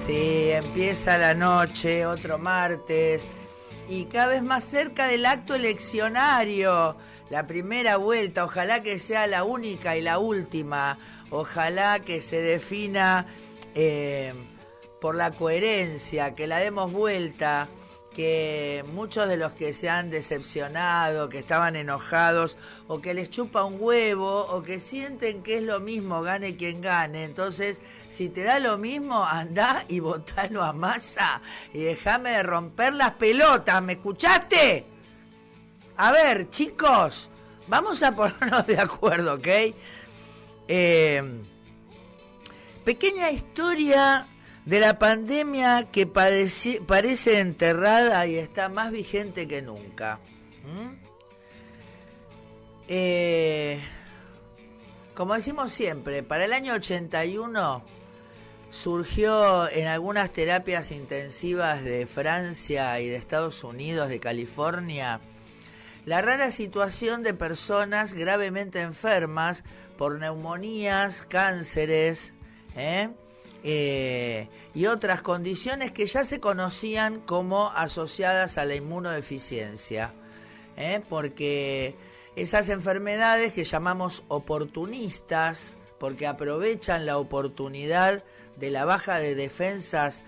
Sí, empieza la noche, otro martes, y cada vez más cerca del acto eleccionario. La primera vuelta, ojalá que sea la única y la última. Ojalá que se defina por la coherencia, que la demos vuelta, que muchos de los que se han decepcionado, que estaban enojados, o que les chupa un huevo, o que sienten que es lo mismo, gane quien gane. Entonces, si te da lo mismo, andá y votalo a Massa y déjame de romper las pelotas, ¿me escuchaste? A ver, chicos, vamos a ponernos de acuerdo, ¿ok? Pequeña historia de la pandemia que parece enterrada y está más vigente que nunca. Como decimos siempre, para el año 81 surgió en algunas terapias intensivas de Francia y de Estados Unidos, de California, la rara situación de personas gravemente enfermas por neumonías, cánceres, y otras condiciones que ya se conocían como asociadas a la inmunodeficiencia, porque esas enfermedades que llamamos oportunistas, porque aprovechan la oportunidad de la baja de defensas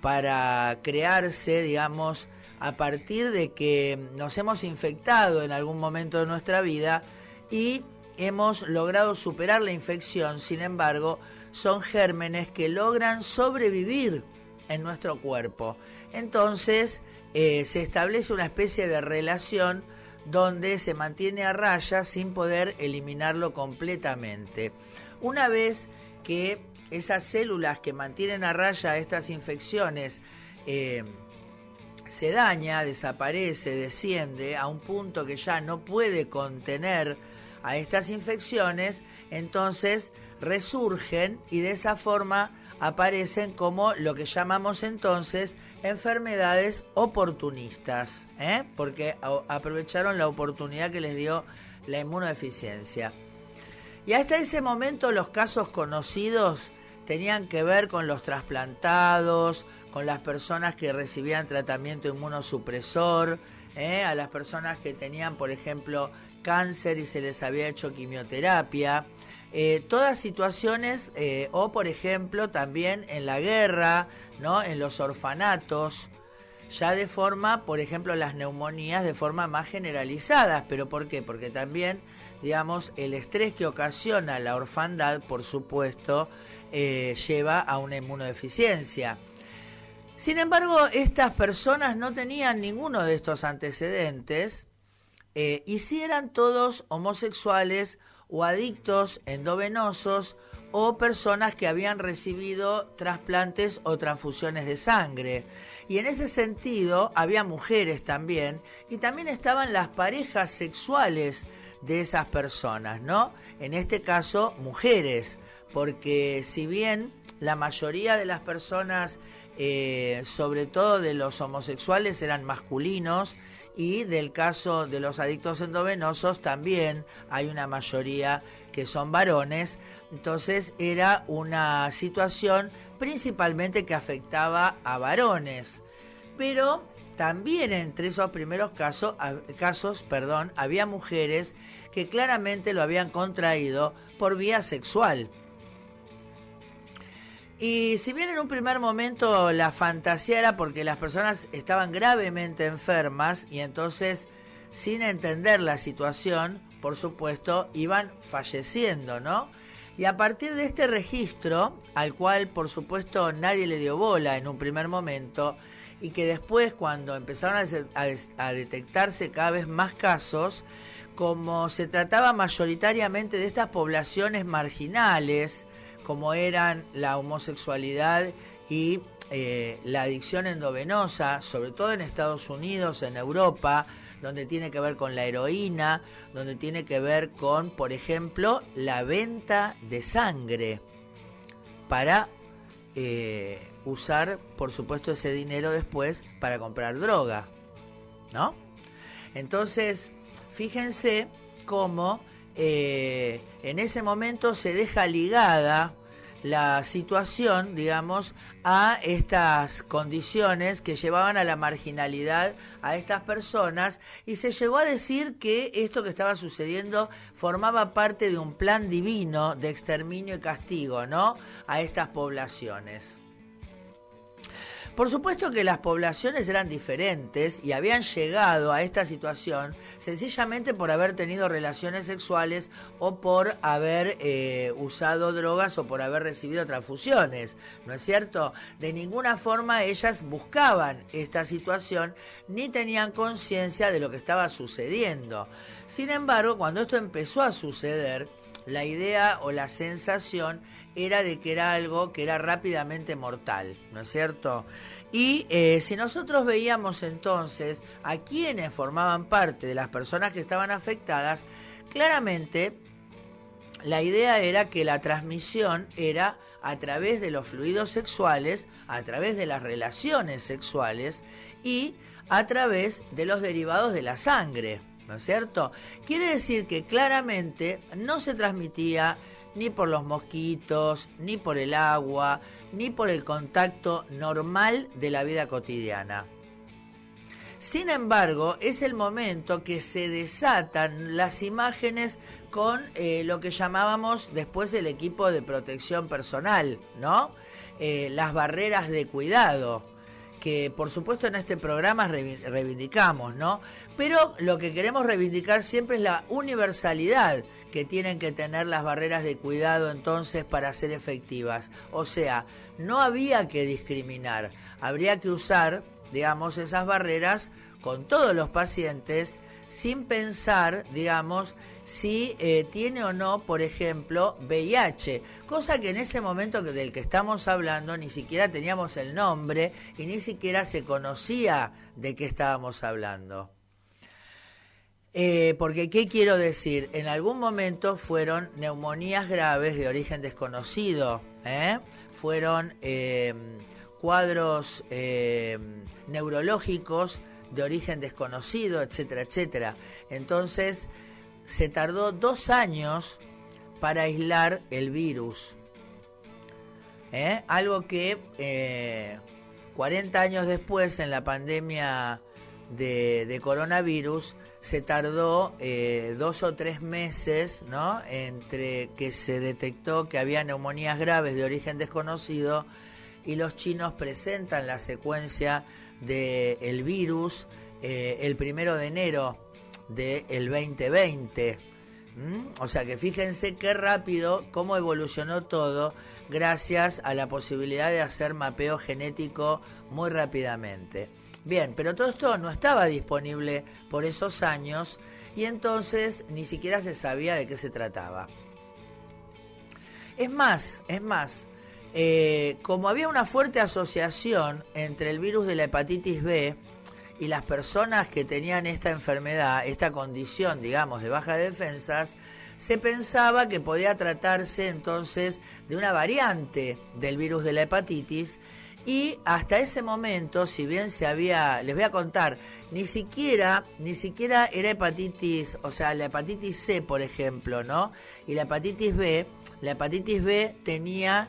para crearse, digamos, a partir de que nos hemos infectado en algún momento de nuestra vida y hemos logrado superar la infección. Sin embargo, son gérmenes que logran sobrevivir en nuestro cuerpo. Entonces, se establece una especie de relación donde se mantiene a raya sin poder eliminarlo completamente. Una vez que esas células que mantienen a raya estas infecciones se daña, desaparece, desciende a un punto que ya no puede contener a estas infecciones, entonces resurgen y de esa forma aparecen como lo que llamamos entonces enfermedades oportunistas, porque aprovecharon la oportunidad que les dio la inmunodeficiencia. Y hasta ese momento los casos conocidos tenían que ver con los trasplantados, con las personas que recibían tratamiento inmunosupresor, a las personas que tenían, por ejemplo, cáncer y se les había hecho quimioterapia, todas situaciones, o por ejemplo también en la guerra, ¿no? En los orfanatos, ya de forma, por ejemplo, las neumonías de forma más generalizada. ¿Pero por qué? Porque también, digamos, el estrés que ocasiona la orfandad, por supuesto, lleva a una inmunodeficiencia. Sin embargo, estas personas no tenían ninguno de estos antecedentes, y sí eran todos homosexuales o adictos endovenosos o personas que habían recibido trasplantes o transfusiones de sangre. Y en ese sentido había mujeres también, y también estaban las parejas sexuales de esas personas, ¿no? En este caso, mujeres, porque si bien la mayoría de las personas, sobre todo de los homosexuales, eran masculinos, y del caso de los adictos endovenosos también hay una mayoría que son varones. Entonces era una situación principalmente que afectaba a varones, pero también entre esos primeros casos, había mujeres que claramente lo habían contraído por vía sexual. Y si bien en un primer momento la fantasía era porque las personas estaban gravemente enfermas y entonces, sin entender la situación, por supuesto, iban falleciendo, ¿no? Y a partir de este registro, al cual por supuesto nadie le dio bola en un primer momento, y que después, cuando empezaron a detectarse cada vez más casos, como se trataba mayoritariamente de estas poblaciones marginales, como eran la homosexualidad y la adicción endovenosa, sobre todo en Estados Unidos, en Europa, donde tiene que ver con la heroína, donde tiene que ver con, por ejemplo, la venta de sangre para usar, por supuesto, ese dinero después para comprar droga, ¿no? Entonces, fíjense cómo en ese momento se deja ligada la situación, digamos, a estas condiciones que llevaban a la marginalidad a estas personas, y se llegó a decir que esto que estaba sucediendo formaba parte de un plan divino de exterminio y castigo, ¿no?, a estas poblaciones. Por supuesto que las poblaciones eran diferentes y habían llegado a esta situación sencillamente por haber tenido relaciones sexuales o por haber usado drogas o por haber recibido transfusiones, ¿no es cierto? De ninguna forma ellas buscaban esta situación ni tenían conciencia de lo que estaba sucediendo. Sin embargo, cuando esto empezó a suceder, la idea o la sensación era de que era algo que era rápidamente mortal, ¿no es cierto? Y si nosotros veíamos entonces a quienes formaban parte de las personas que estaban afectadas, claramente la idea era que la transmisión era a través de los fluidos sexuales, a través de las relaciones sexuales y a través de los derivados de la sangre, ¿no es cierto? Quiere decir que claramente no se transmitía ni por los mosquitos, ni por el agua, ni por el contacto normal de la vida cotidiana. Sin embargo, es el momento que se desatan las imágenes con lo que llamábamos después el equipo de protección personal, ¿no? Las barreras de cuidado, que por supuesto en este programa reivindicamos, ¿no? Pero lo que queremos reivindicar siempre es la universalidad que tienen que tener las barreras de cuidado entonces para ser efectivas. O sea, no había que discriminar, habría que usar, digamos, esas barreras con todos los pacientes sin pensar, digamos, si tiene o no, por ejemplo, VIH, cosa que en ese momento del que estamos hablando ni siquiera teníamos el nombre y ni siquiera se conocía de qué estábamos hablando. Porque, ¿qué quiero decir? En algún momento fueron neumonías graves de origen desconocido, fueron cuadros neurológicos de origen desconocido, etcétera, etcétera. Entonces, se tardó 2 años para aislar el virus. Algo que 40 años después, en la pandemia de coronavirus, se tardó 2 o 3 meses, ¿no?, entre que se detectó que había neumonías graves de origen desconocido y los chinos presentan la secuencia del virus el 1 de enero del 2020. O sea que fíjense qué rápido, cómo evolucionó todo gracias a la posibilidad de hacer mapeo genético muy rápidamente. Bien, pero todo esto no estaba disponible por esos años y entonces ni siquiera se sabía de qué se trataba. Es más, como había una fuerte asociación entre el virus de la hepatitis B y las personas que tenían esta enfermedad, esta condición, digamos, de bajas defensas, se pensaba que podía tratarse entonces de una variante del virus de la hepatitis. Y hasta ese momento, si bien les voy a contar, ni siquiera era hepatitis, o sea, la hepatitis C, por ejemplo, ¿no? Y la hepatitis B tenía,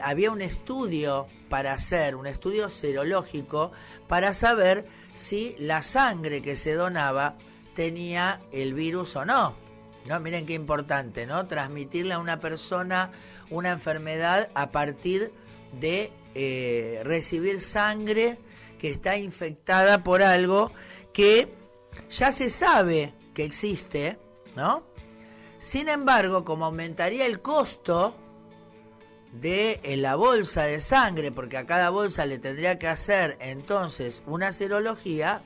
había un estudio para hacer, un estudio serológico para saber si la sangre que se donaba tenía el virus o no. ¿No? Miren qué importante, ¿no? Transmitirle a una persona una enfermedad a partir de recibir sangre que está infectada por algo que ya se sabe que existe, ¿no? Sin embargo, como aumentaría el costo de la bolsa de sangre, porque a cada bolsa le tendría que hacer entonces una serología,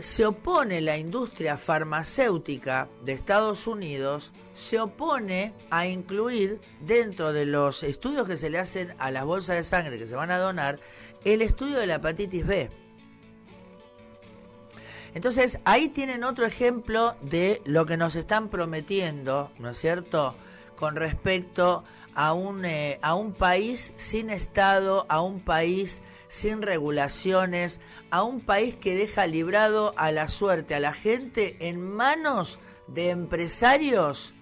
se opone la industria farmacéutica de Estados Unidos, se opone a incluir dentro de los estudios que se le hacen a las bolsas de sangre que se van a donar, el estudio de la hepatitis B. Entonces, ahí tienen otro ejemplo de lo que nos están prometiendo, ¿no es cierto?, con respecto a un país sin Estado, a un país sin regulaciones, a un país que deja librado a la suerte a la gente en manos de empresarios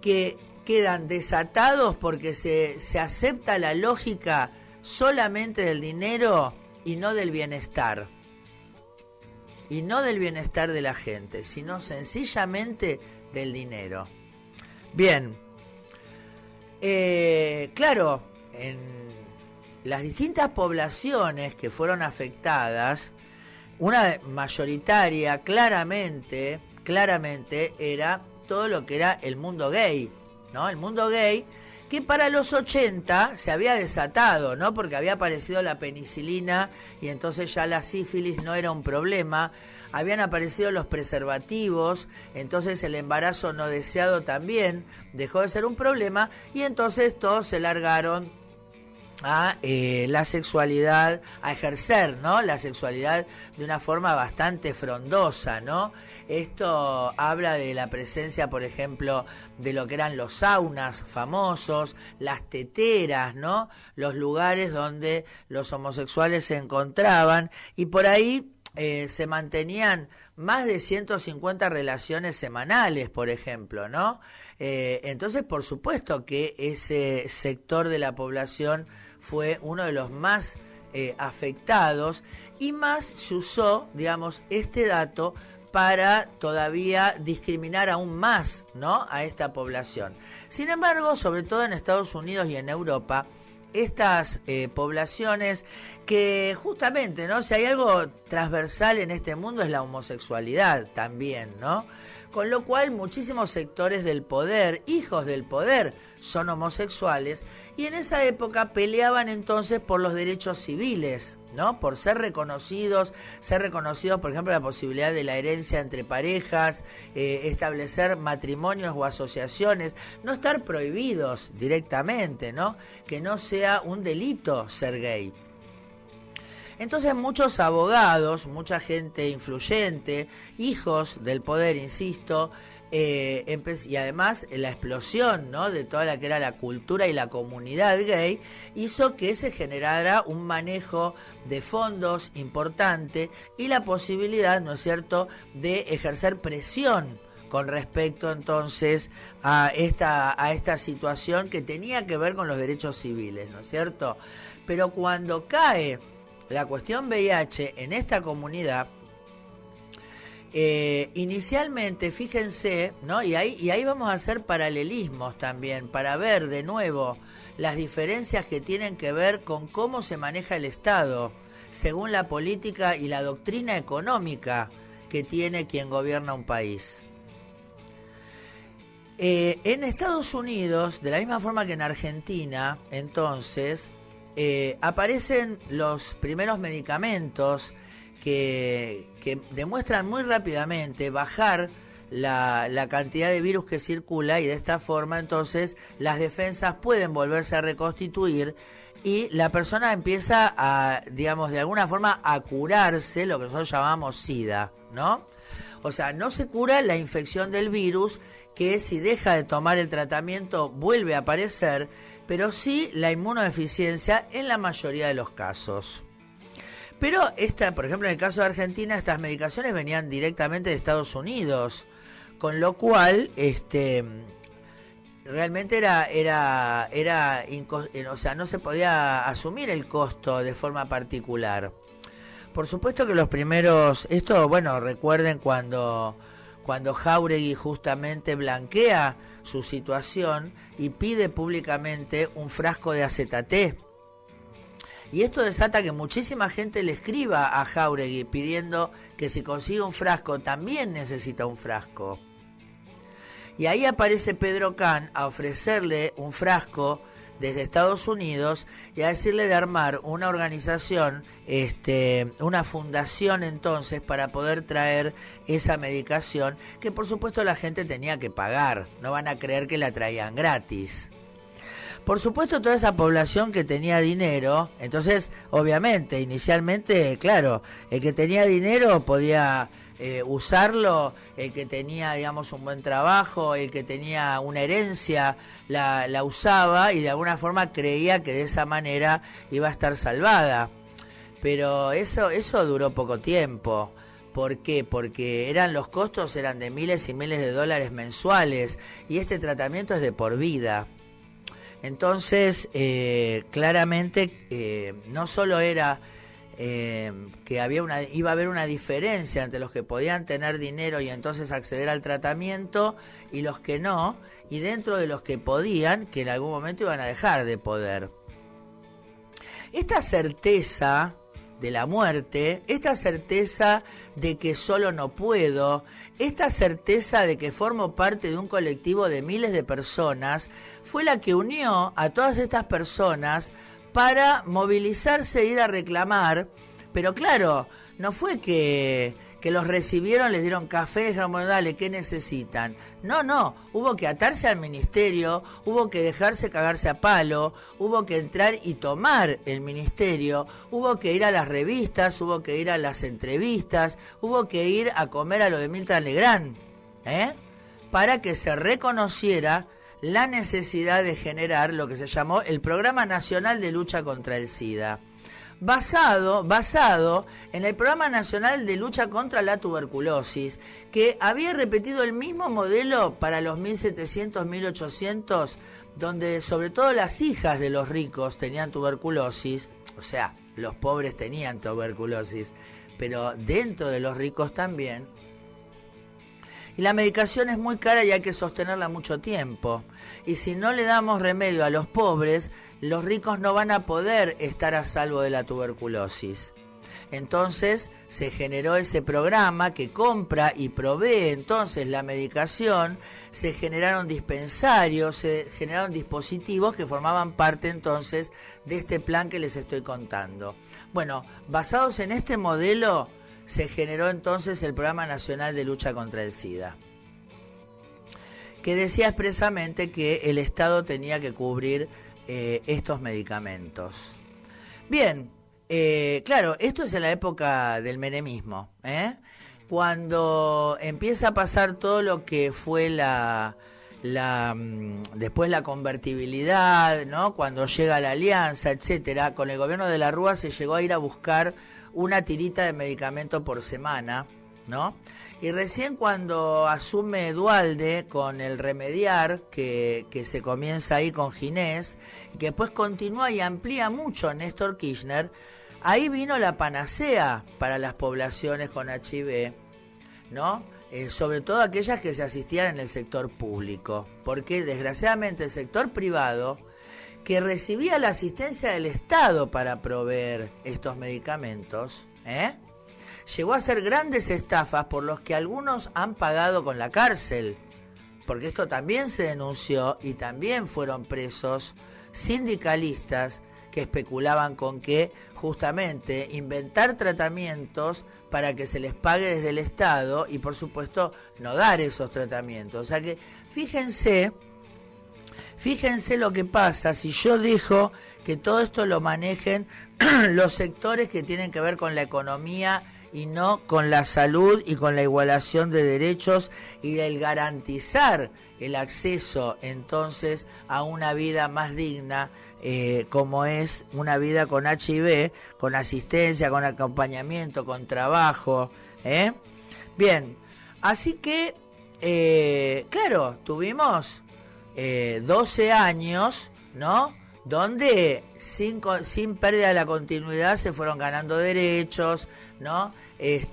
que quedan desatados porque se acepta la lógica solamente del dinero y no del bienestar. Y no del bienestar de la gente, sino sencillamente del dinero. Bien, claro, en las distintas poblaciones que fueron afectadas, una mayoritaria claramente era todo lo que era el mundo gay, ¿no? El mundo gay que para los 80 se había desatado, ¿no? Porque había aparecido la penicilina y entonces ya la sífilis no era un problema. Habían aparecido los preservativos, entonces el embarazo no deseado también dejó de ser un problema y entonces todos se largaron a la sexualidad, a ejercer, ¿no? La sexualidad de una forma bastante frondosa, ¿no? Esto habla de la presencia, por ejemplo, de lo que eran los saunas famosos, las teteras, ¿no? Los lugares donde los homosexuales se encontraban y por ahí se mantenían más de 150 relaciones semanales, por ejemplo, ¿no? Entonces, por supuesto que ese sector de la población fue uno de los más afectados y más se usó, digamos, este dato para todavía discriminar aún más, ¿no?, a esta población. Sin embargo, sobre todo en Estados Unidos y en Europa, estas poblaciones que justamente, ¿no?, si hay algo transversal en este mundo es la homosexualidad también, ¿no? Con lo cual muchísimos sectores del poder, hijos del poder, son homosexuales y en esa época peleaban entonces por los derechos civiles, ¿no? Por ser reconocidos, por ejemplo, la posibilidad de la herencia entre parejas, establecer matrimonios o asociaciones, no estar prohibidos directamente, ¿no? Que no sea un delito ser gay. Entonces muchos abogados, mucha gente influyente, hijos del poder, insisto, y además la explosión, ¿no?, de toda la que era la cultura y la comunidad gay hizo que se generara un manejo de fondos importante y la posibilidad, ¿no es cierto?, de ejercer presión con respecto entonces a esta situación que tenía que ver con los derechos civiles, ¿no es cierto? Pero cuando cae la cuestión VIH en esta comunidad, inicialmente, fíjense, ¿no? Y ahí vamos a hacer paralelismos también para ver de nuevo las diferencias que tienen que ver con cómo se maneja el Estado según la política y la doctrina económica que tiene quien gobierna un país. En Estados Unidos, de la misma forma que en Argentina, entonces, aparecen los primeros medicamentos que demuestran muy rápidamente bajar la cantidad de virus que circula y de esta forma entonces las defensas pueden volverse a reconstituir y la persona empieza a, digamos, de alguna forma a curarse lo que nosotros llamamos SIDA, ¿no? O sea, no se cura la infección del virus que si deja de tomar el tratamiento vuelve a aparecer, pero sí la inmunodeficiencia en la mayoría de los casos. Pero por ejemplo, en el caso de Argentina, estas medicaciones venían directamente de Estados Unidos, con lo cual realmente o sea, no se podía asumir el costo de forma particular. Por supuesto que los primeros, recuerden cuando Jáuregui justamente blanquea su situación y pide públicamente un frasco de acetate. Y esto desata que muchísima gente le escriba a Jáuregui pidiendo que si consigue un frasco también necesita un frasco. Y ahí aparece Pedro Can a ofrecerle un frasco desde Estados Unidos y a decirle de armar una organización, una fundación entonces para poder traer esa medicación que por supuesto la gente tenía que pagar, no van a creer que la traían gratis. Por supuesto toda esa población que tenía dinero, entonces obviamente inicialmente, claro, el que tenía dinero podía usarlo, el que tenía, digamos, un buen trabajo, el que tenía una herencia, la usaba y de alguna forma creía que de esa manera iba a estar salvada. Pero eso duró poco tiempo, ¿Por qué? Porque los costos eran de miles y miles de dólares mensuales y este tratamiento es de por vida. Entonces, claramente, no solo era que iba a haber una diferencia entre los que podían tener dinero y entonces acceder al tratamiento y los que no, y dentro de los que podían, que en algún momento iban a dejar de poder. Esta certeza de la muerte, esta certeza de que solo no puedo, esta certeza de que formo parte de un colectivo de miles de personas, fue la que unió a todas estas personas para movilizarse e ir a reclamar, pero claro, no fue que los recibieron, les dieron café, les dijeron, bueno, dale, ¿qué necesitan? No, hubo que atarse al ministerio, hubo que dejarse cagarse a palo, hubo que entrar y tomar el ministerio, hubo que ir a las revistas, hubo que ir a las entrevistas, hubo que ir a comer a lo de Mirta Legrand, para que se reconociera la necesidad de generar lo que se llamó el Programa Nacional de Lucha contra el SIDA, basado en el Programa Nacional de Lucha contra la Tuberculosis, que había repetido el mismo modelo para los 1700, 1800, donde sobre todo las hijas de los ricos tenían tuberculosis, o sea, los pobres tenían tuberculosis, pero dentro de los ricos también. Y la medicación es muy cara y hay que sostenerla mucho tiempo. Y si no le damos remedio a los pobres, los ricos no van a poder estar a salvo de la tuberculosis. Entonces se generó ese programa que compra y provee entonces la medicación, se generaron dispensarios, se generaron dispositivos que formaban parte entonces de este plan que les estoy contando. Bueno, basados en este modelo, se generó entonces el Programa Nacional de Lucha contra el SIDA, que decía expresamente que el Estado tenía que cubrir estos medicamentos. Bien, claro, esto es en la época del menemismo, cuando empieza a pasar todo lo que fue después la convertibilidad, ¿no? Cuando llega la alianza, etcétera. Con el gobierno de la Rúa se llegó a ir a buscar una tirita de medicamento por semana, ¿no? Y recién cuando asume Duhalde con el Remediar, que se comienza ahí con Ginés, y que después continúa y amplía mucho Néstor Kirchner, ahí vino la panacea para las poblaciones con HIV, ¿no? Sobre todo aquellas que se asistían en el sector público, porque desgraciadamente el sector privado, que recibía la asistencia del Estado para proveer estos medicamentos, llegó a hacer grandes estafas por los que algunos han pagado con la cárcel, porque esto también se denunció y también fueron presos sindicalistas que especulaban con que justamente inventar tratamientos para que se les pague desde el Estado y por supuesto no dar esos tratamientos. O sea que fíjense lo que pasa si yo dejo que todo esto lo manejen los sectores que tienen que ver con la economía y no con la salud y con la igualación de derechos y el garantizar el acceso entonces a una vida más digna, como es una vida con HIV, con asistencia, con acompañamiento, con trabajo. Bien, así que, claro, tuvimos 12 años, ¿no?, donde sin pérdida de la continuidad se fueron ganando derechos, ¿no?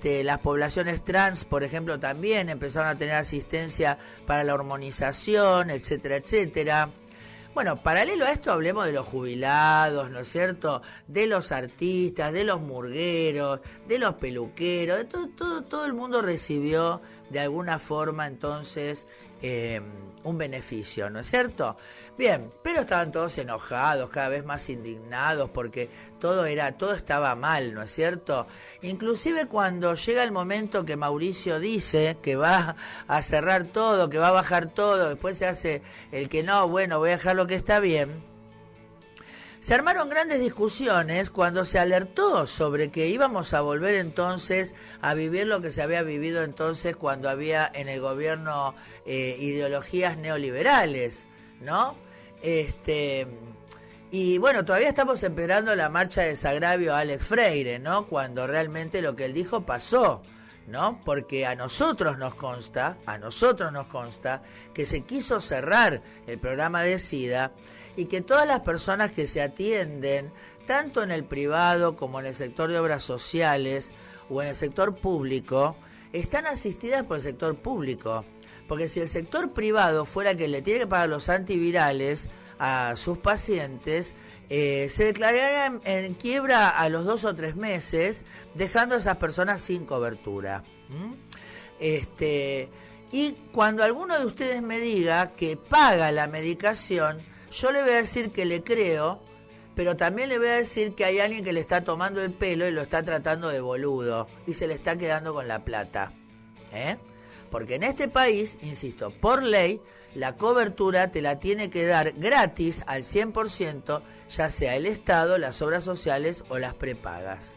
Las poblaciones trans, por ejemplo, también empezaron a tener asistencia para la hormonización, etcétera, etcétera. Bueno, paralelo a esto hablemos de los jubilados, ¿no es cierto?, de los artistas, de los murgueros, de los peluqueros, de todo el mundo recibió de alguna forma entonces un beneficio, ¿no es cierto? Bien, pero estaban todos enojados, cada vez más indignados, porque todo estaba mal, ¿no es cierto? Inclusive cuando llega el momento que Mauricio dice que va a cerrar todo, que va a bajar todo, después se hace el que no, bueno, voy a dejar lo que está bien. Se armaron grandes discusiones cuando se alertó sobre que íbamos a volver entonces a vivir lo que se había vivido entonces cuando había en el gobierno ideologías neoliberales, ¿no? Y bueno, todavía estamos esperando la marcha de desagravio a Alex Freire, ¿no? Cuando realmente lo que él dijo pasó, ¿no? Porque a nosotros nos consta que se quiso cerrar el programa de SIDA y que todas las personas que se atienden, tanto en el privado como en el sector de obras sociales o en el sector público, están asistidas por el sector público. Porque si el sector privado fuera que le tiene que pagar los antivirales a sus pacientes, se declararía en quiebra a los 2 o 3 meses, dejando a esas personas sin cobertura. Y cuando alguno de ustedes me diga que paga la medicación, yo le voy a decir que le creo, pero también le voy a decir que hay alguien que le está tomando el pelo y lo está tratando de boludo y se le está quedando con la plata. Porque en este país, insisto, por ley, la cobertura te la tiene que dar gratis al 100%, ya sea el Estado, las obras sociales o las prepagas.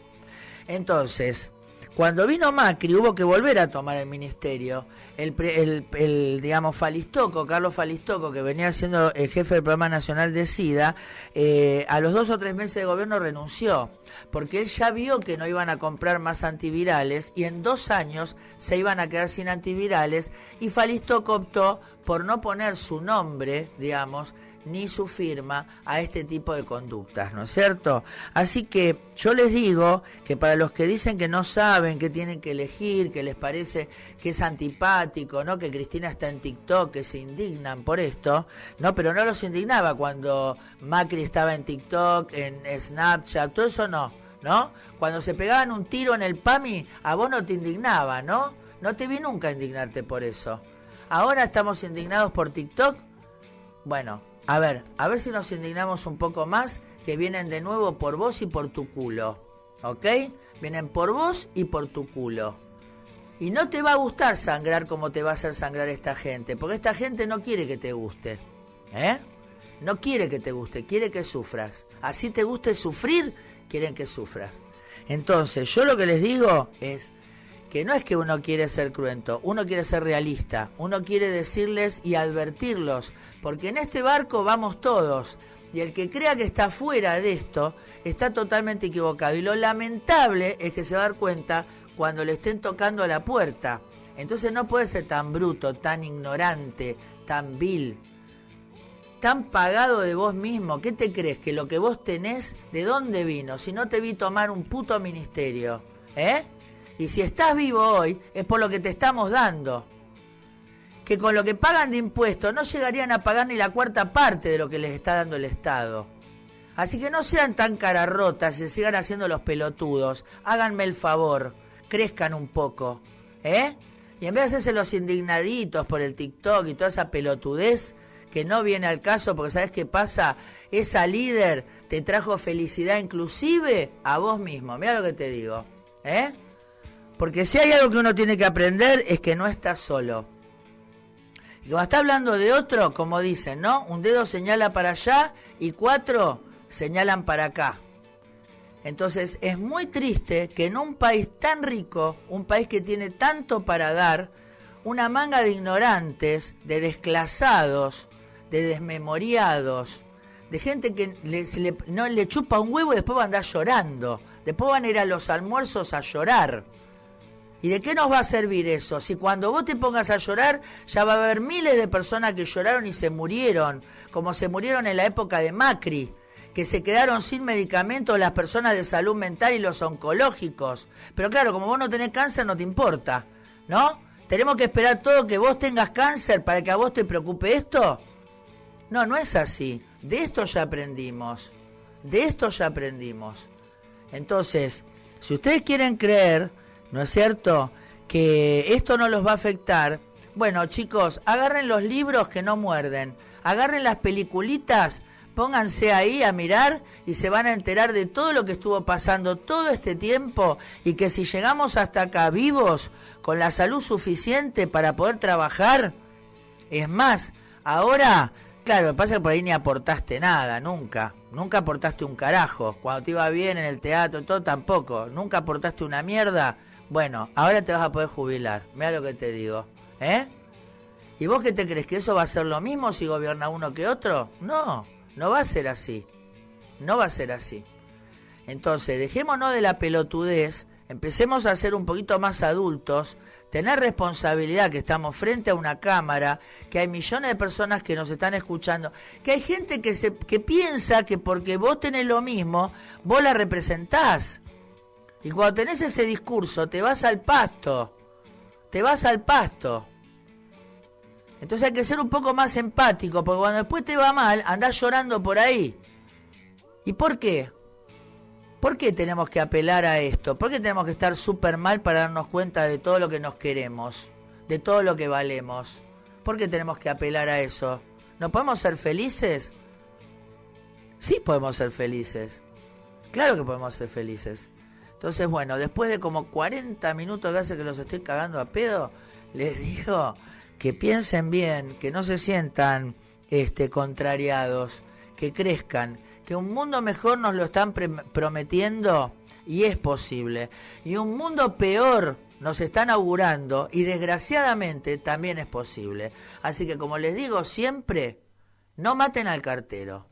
Entonces, cuando vino Macri hubo que volver a tomar el ministerio. Digamos, Falistoco, Carlos Falistoco, que venía siendo el jefe del Programa Nacional de SIDA, a los 2 o 3 meses de gobierno renunció, porque él ya vio que no iban a comprar más antivirales y en 2 años se iban a quedar sin antivirales, y Falistoco optó por no poner su nombre, digamos, ni su firma a este tipo de conductas, ¿no es cierto? Así que yo les digo que para los que dicen que no saben, que tienen que elegir, que les parece que es antipático, ¿no? Que Cristina está en TikTok, que se indignan por esto, ¿no? Pero no los indignaba cuando Macri estaba en TikTok, en Snapchat, todo eso no, ¿no? Cuando se pegaban un tiro en el PAMI, a vos no te indignaba, ¿no? No te vi nunca indignarte por eso. Ahora estamos indignados por TikTok. Bueno, a ver si nos indignamos un poco más, que vienen de nuevo por vos y por tu culo, ¿ok? Vienen por vos y por tu culo. Y no te va a gustar sangrar como te va a hacer sangrar esta gente, porque esta gente no quiere que te guste, No quiere que te guste, quiere que sufras. Así te guste sufrir, quieren que sufras. Entonces, yo lo que les digo es que no es que uno quiere ser cruento, uno quiere ser realista, uno quiere decirles y advertirlos, porque en este barco vamos todos, y el que crea que está fuera de esto está totalmente equivocado, y lo lamentable es que se va a dar cuenta cuando le estén tocando a la puerta. Entonces no puede ser tan bruto, tan ignorante, tan vil, tan pagado de vos mismo. ¿Qué te crees? ¿Que lo que vos tenés, de dónde vino? Si no te vi tomar un puto ministerio, Y si estás vivo hoy, es por lo que te estamos dando. Que con lo que pagan de impuestos no llegarían a pagar ni la 1/4 parte de lo que les está dando el Estado. Así que no sean tan cararrotas y sigan haciendo los pelotudos. Háganme el favor, crezcan un poco, Y en vez de hacerse los indignaditos por el TikTok y toda esa pelotudez que no viene al caso, porque ¿sabes qué pasa? Esa líder te trajo felicidad inclusive a vos mismo. Mira lo que te digo, Porque si hay algo que uno tiene que aprender es que no estás solo. Y cuando está hablando de otro, como dicen, ¿no? Un dedo señala para allá y 4 señalan para acá. Entonces es muy triste que en un país tan rico, un país que tiene tanto para dar, una manga de ignorantes, de desclasados, de desmemoriados, de gente que no le chupa un huevo y después va a andar llorando. Después van a ir a los almuerzos a llorar. ¿Y de qué nos va a servir eso? Si cuando vos te pongas a llorar, ya va a haber miles de personas que lloraron y se murieron, como se murieron en la época de Macri, que se quedaron sin medicamentos las personas de salud mental y los oncológicos. Pero claro, como vos no tenés cáncer, no te importa, ¿no? ¿Tenemos que esperar todo que vos tengas cáncer para que a vos te preocupe esto? No, no es así. De esto ya aprendimos. Entonces, si ustedes quieren creer, ¿no es cierto?, que esto no los va a afectar, bueno, chicos, agarren los libros que no muerden, agarren las peliculitas, pónganse ahí a mirar y se van a enterar de todo lo que estuvo pasando todo este tiempo, y que si llegamos hasta acá vivos, con la salud suficiente para poder trabajar, es más, ahora, claro, lo que pasa es que por ahí ni aportaste nada, nunca aportaste un carajo, cuando te iba bien en el teatro, todo tampoco, nunca aportaste una mierda. Bueno, ahora te vas a poder jubilar, mira lo que te digo, ¿Y vos qué te crees? ¿Que eso va a ser lo mismo si gobierna uno que otro? No va a ser así, Entonces, dejémonos de la pelotudez, empecemos a ser un poquito más adultos, tener responsabilidad, que estamos frente a una cámara, que hay millones de personas que nos están escuchando, que hay gente que piensa que porque vos tenés lo mismo, vos la representás. Y cuando tenés ese discurso, te vas al pasto. Entonces hay que ser un poco más empático, porque cuando después te va mal, andás llorando por ahí. ¿Y por qué? ¿Por qué tenemos que apelar a esto? ¿Por qué tenemos que estar súper mal para darnos cuenta de todo lo que nos queremos? De todo lo que valemos. ¿Por qué tenemos que apelar a eso? ¿No podemos ser felices? Sí podemos ser felices. Claro que podemos ser felices. Entonces, bueno, después de como 40 minutos que hace que los estoy cagando a pedo, les digo que piensen bien, que no se sientan contrariados, que crezcan, que un mundo mejor nos lo están prometiendo y es posible. Y un mundo peor nos están augurando y desgraciadamente también es posible. Así que como les digo siempre, no maten al cartero.